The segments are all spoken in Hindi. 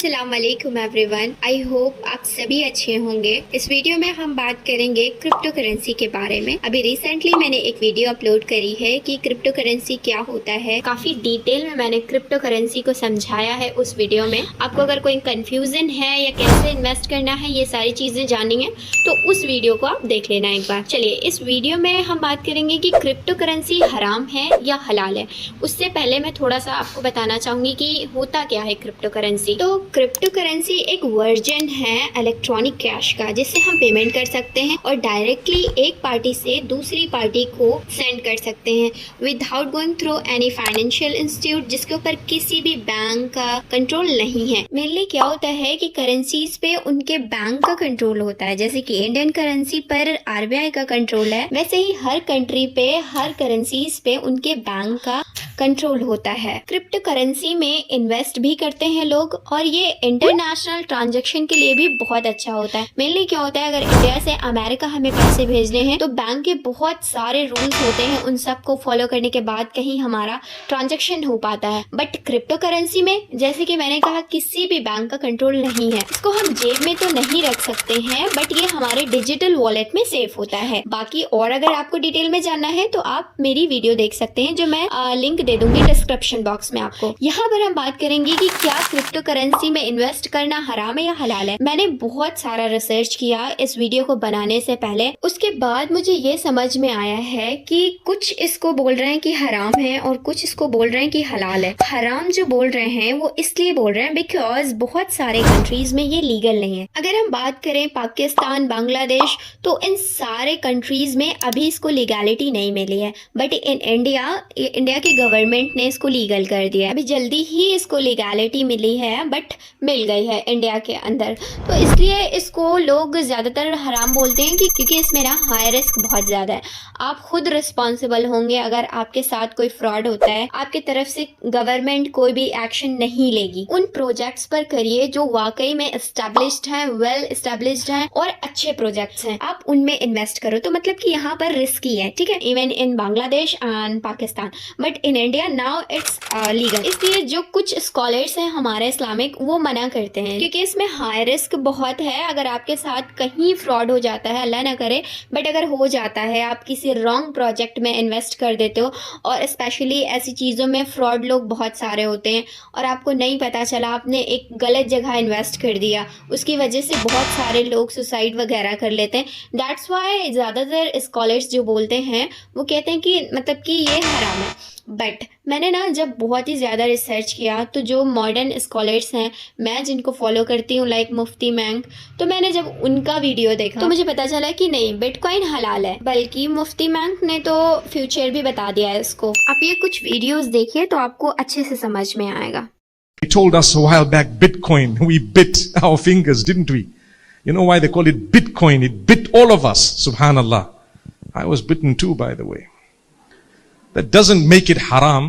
अस्सलाम वालेकुम एवरीवन, आई होप आप सभी अच्छे होंगे। इस वीडियो में हम बात करेंगे क्रिप्टो करेंसी के बारे में। अभी रिसेंटली मैंने एक वीडियो अपलोड करी है कि क्रिप्टो करेंसी क्या होता है। काफी डिटेल में मैंने क्रिप्टो करेंसी को समझाया है उस वीडियो में। आपको अगर कोई कंफ्यूजन है या कैसे इन्वेस्ट करना है, ये सारी चीजें जाननी है तो उस वीडियो को आप देख लेना एक बार। चलिए, इस वीडियो में हम बात करेंगे कि क्रिप्टो करेंसी हराम है या हलाल है। उससे पहले मैं थोड़ा सा आपको बताना चाहूंगी कि होता क्या है क्रिप्टो करेंसी। तो क्रिप्टो करेंसी एक वर्जन है इलेक्ट्रॉनिक कैश का, जिससे हम पेमेंट कर सकते हैं और डायरेक्टली एक पार्टी से दूसरी पार्टी को सेंड कर सकते हैं without going through any financial institute, जिसके ऊपर किसी भी बैंक का कंट्रोल नहीं है। मेनली क्या होता है कि करेंसीज पे उनके बैंक का कंट्रोल होता है। जैसे कि इंडियन करेंसी पर आरबीआई का कंट्रोल है, वैसे ही हर कंट्री पे हर करेंसीज पे उनके बैंक का कंट्रोल होता है। क्रिप्टो करेंसी में इन्वेस्ट भी करते हैं लोग और ये इंटरनेशनल ट्रांजैक्शन के लिए भी बहुत अच्छा होता है। मेनली क्या होता है, अगर इंडिया से अमेरिका हमें पैसे भेजने हैं तो बैंक के बहुत सारे रूल्स होते हैं, उन सब को फॉलो करने के बाद कहीं हमारा ट्रांजैक्शन हो पाता है। बट क्रिप्टो करेंसी में, जैसे कि मैंने कहा, किसी भी बैंक का कंट्रोल नहीं है। इसको हम जेब में तो नहीं रख सकते हैं, बट ये हमारे डिजिटल वॉलेट में सेफ होता है। बाकी और अगर आपको डिटेल में जानना है तो आप मेरी वीडियो देख सकते हैं, जो मैं लिंक दे दूंगी डिस्क्रिप्शन बॉक्स में आपको। यहाँ पर हम बात करेंगे कि क्या क्रिप्टो करेंसी में इन्वेस्ट करना हराम है या हलाल है। मैंने बहुत सारा रिसर्च किया इस वीडियो को बनाने से पहले। उसके बाद मुझे ये समझ में आया है कि कुछ इसको बोल रहे हैं कि हराम है और कुछ इसको बोल रहे हैं कि हलाल है। हराम जो बोल रहे हैं वो इसलिए बोल रहे हैं बिकॉज बहुत सारे कंट्रीज में ये लीगल नहीं है। अगर हम बात करें पाकिस्तान, बांग्लादेश, तो इन सारे कंट्रीज में अभी इसको लीगैलिटी नहीं मिली है। बट इन इंडिया की गवर्नमेंट ने इसको लीगल कर दिया है। अभी जल्दी ही इसको लीगैलिटी मिली है, बट मिल गई है इंडिया के अंदर। तो इसलिए इसको लोग ज्यादातर हराम बोलते हैं कि क्योंकि इसमें ना हाई रिस्क बहुत ज्यादा है। आप खुद रिस्पॉन्सिबल होंगे अगर आपके साथ कोई फ्रॉड होता है। आपके तरफ से गवर्नमेंट कोई भी एक्शन नहीं लेगी। उन प्रोजेक्ट्स पर करिए जो वाकई में एस्टेब्लिश्ड हैं, वेल एस्टेब्लिश्ड हैं और अच्छे प्रोजेक्ट्स हैं। आप उनमें इन्वेस्ट करो। तो मतलब कि यहाँ पर रिस्की है, ठीक है, even in Bangladesh and Pakistan, but in India now it's legal. इसलिए जो कुछ स्कॉलर्स हैं हमारे इस्लामिक, वो मना करते हैं क्योंकि इसमें हाई रिस्क बहुत है। अगर आपके साथ कहीं फ्रॉड हो जाता है, अल्लाह ना करे, बट अगर हो जाता है, आप किसी रॉन्ग प्रोजेक्ट में इन्वेस्ट कर देते हो, और स्पेशली ऐसी चीज़ों में फ्रॉड लोग बहुत सारे होते हैं और आपको नहीं पता चला, आपने एक गलत जगह इन्वेस्ट कर दिया, उसकी वजह से बहुत सारे लोग सुसाइड वगैरह कर लेते हैं। दैट्स वाई ज़्यादातर स्कॉलर्स जो बोलते हैं वो कहते हैं कि मतलब कि ये हराम है। बट मैंने ना जब बहुत ही ज़्यादा रिसर्च किया तो जो मॉडर्न स्कॉलर्स हैं, मैं जिनको फॉलो करती हूँ, लाइक मुफ्ती मैंक, तो मैंने जब उनका वीडियो देखा तो मुझे पता चला कि नहीं, बिटकॉइन हलाल है। बल्कि मुफ्ती मैंक ने तो फ्यूचर भी बता दिया है इसको। आप ये कुछ वीडियोस देखिए तो आपको अच्छे से समझ में आएगा। He told us a while back, Bitcoin, we bit our fingers, didn't we? You know why they call it Bitcoin? It bit all of us, subhanallah. I was bitten too, by the way. That doesn't make it haram.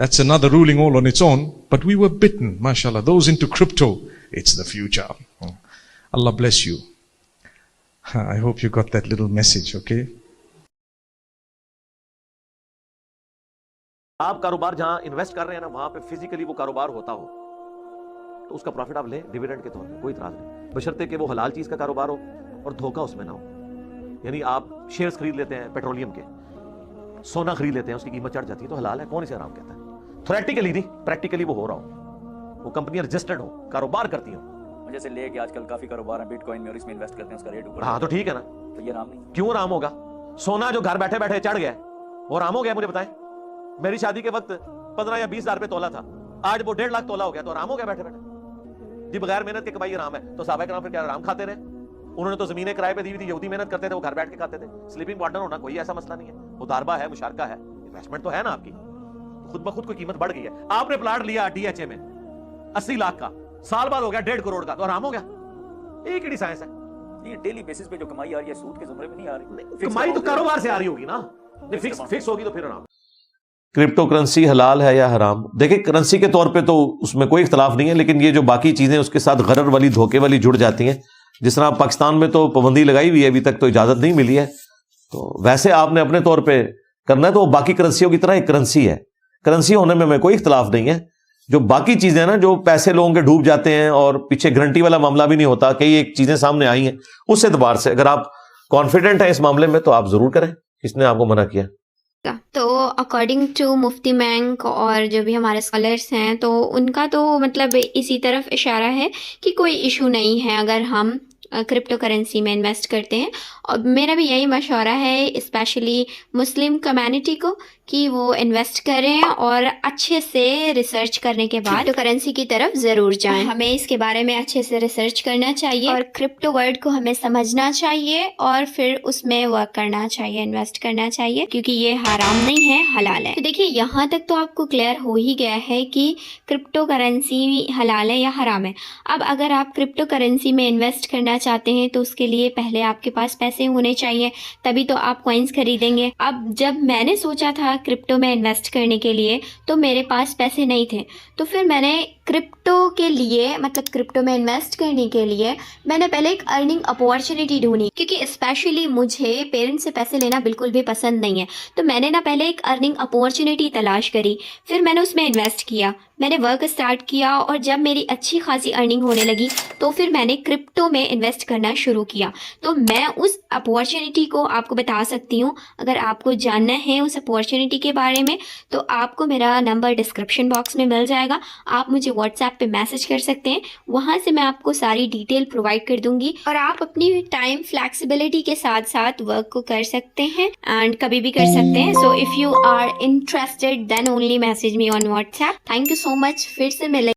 That's another ruling all on its own. But we were bitten, mashallah. Those into crypto, it's the future. Allah bless you. I hope you got that little message, okay? आप कारोबार जहां इन्वेस्ट कर रहे हैं ना, वहां पे फिजिकली वो कारोबार होता हो तो उसका प्रॉफिट आप लें डिविडेंड के तौर पे, कोई इतराज नहीं, बशर्ते कि वो हलाल चीज का कारोबार हो और धोखा उसमें ना हो। यानी आप शेयर्स खरीद लेते हैं पेट्रोलियम के, सोना खरीद लेते हैं, उसकी कीमत चढ़ जाती है तो हलाल है, कौन इसे हराम कहता है? थ्योरेटिकली नहीं, प्रैक्टिकली वो हो रहा हो, वो कंपनियां रजिस्टर्ड हो, कारोबार करती हो। जैसे लेके आजकल काफी कारोबार है बिटकॉइन में और इसमें इन्वेस्ट करते हैं, उसका रेट ऊपर। हाँ तो ठीक है ना, तो ये राम नहीं। क्यों राम होगा? सोना जो घर बैठे बैठे चढ़ गया वो राम हो गया? मुझे बताएं। मेरी शादी के वक्त 15 या 20 हजार रुपए तोला था, आज वो 1.5 लाख तोला हो गया, तो राम हो गया बैठे बैठे जी? बगैर मेहनत के कमाई राम है, तो साहबा कराम फिर क्या राम खाते रहे? उन्होंने तो जमीनें किराए पे दी थी, यहूदी मेहनत करते थे, वो घर बैठ के खाते थे। स्लीपिंग पार्टनर होना कोई ऐसा मसला नहीं है, मुदारबा है, मुशारका है, इन्वेस्टमेंट तो है ना आपकी, खुद ब खुद कोई कीमत बढ़ गई है। आपने प्लाट लिया डीएचए में 80 लाख का, साल बाद हो गया 1.5 करोड़ का, तो आराम हो गया? एक ही साइंस है। ये डेली बेसिस पे जो कमाई आ रही है सूद के जुमरे में नहीं आ रही। कमाई तो कारोबार से आ रही होगी ना, फिक्स होगी तो फिर आराम। क्रिप्टो करेंसी हलाल है या हराम? देखिए, करेंसी के तौर पे तो उसमें कोई इख्तलाफ नहीं है, लेकिन ये जो बाकी चीजें उसके साथ गरर वाली, धोखे वाली जुड़ जाती हैं। जिस तरह पाकिस्तान में तो पाबंदी लगाई हुई है, अभी तक तो इजाजत नहीं मिली है, तो वैसे आपने अपने तौर पे करना है तो बाकी करेंसियों की तरह एक करेंसी है। करेंसी होने में कोई इख्तलाफ नहीं है। जो बाकी चीजें हैं ना, जो पैसे लोगों के डूब जाते हैं और पीछे गारंटी वाला मामला भी नहीं होता, कई एक चीजें सामने आई हैं, उस एतबार से अगर आप कॉन्फिडेंट हैं इस मामले में तो आप जरूर करें। किसने आपको मना किया? तो अकॉर्डिंग टू मुफ्ती बैंक और जो भी हमारे स्कॉलर्स हैं, तो उनका तो मतलब इसी तरफ इशारा है कि कोई इशू नहीं है अगर हम क्रिप्टो करेंसी में इन्वेस्ट करते हैं। और मेरा भी यही मशवरा है स्पेशली मुस्लिम कम्युनिटी को कि वो इन्वेस्ट करें और अच्छे से रिसर्च करने के बाद क्रिप्टो करेंसी की तरफ ज़रूर जाएं। हमें इसके बारे में अच्छे से रिसर्च करना चाहिए और क्रिप्टो वर्ड को हमें समझना चाहिए और फिर उसमें वर्क करना चाहिए, इन्वेस्ट करना चाहिए, क्योंकि ये हराम नहीं है, हलाल है। तो देखिए यहाँ तक तो आपको क्लियर हो ही गया है कि क्रिप्टो करेंसी हलाल है या हराम है। अब अगर आप क्रिप्टो करेंसी में इन्वेस्ट करना चाहते हैं तो उसके लिए पहले आपके पास पैसे होने चाहिए, तभी तो आप कॉइन्स खरीदेंगे। अब जब मैंने सोचा था क्रिप्टो में इन्वेस्ट करने के लिए तो मेरे पास पैसे नहीं थे, तो फिर मैंने क्रिप्टो के लिए मतलब क्रिप्टो में इन्वेस्ट करने के लिए मैंने पहले एक अर्निंग अपॉर्चुनिटी ढूंढी, क्योंकि स्पेशली मुझे पेरेंट्स से पैसे लेना बिल्कुल भी पसंद नहीं है। तो मैंने ना पहले एक अर्निंग अपॉर्चुनिटी तलाश करी, फिर मैंने उसमें इन्वेस्ट किया, मैंने वर्क स्टार्ट किया और जब मेरी अच्छी खासी अर्निंग होने लगी तो फिर मैंने क्रिप्टो में इन्वेस्ट करना शुरू किया। तो मैं उस अपॉर्चुनिटी को आपको बता सकती हूँ। अगर आपको जानना है उस अपॉर्चुनिटी के बारे में तो आपको मेरा नंबर डिस्क्रिप्शन बॉक्स में मिल जाएगा, आप मुझे व्हाट्सएप पे मैसेज कर सकते हैं, वहाँ से मैं आपको सारी डिटेल प्रोवाइड कर दूंगी और आप अपनी टाइम फ्लैक्सिबिलिटी के साथ साथ वर्क को कर सकते हैं एंड कभी भी कर सकते हैं। So if you are interested then only message me on WhatsApp. Thank you so much. फिर से मिलेंगे।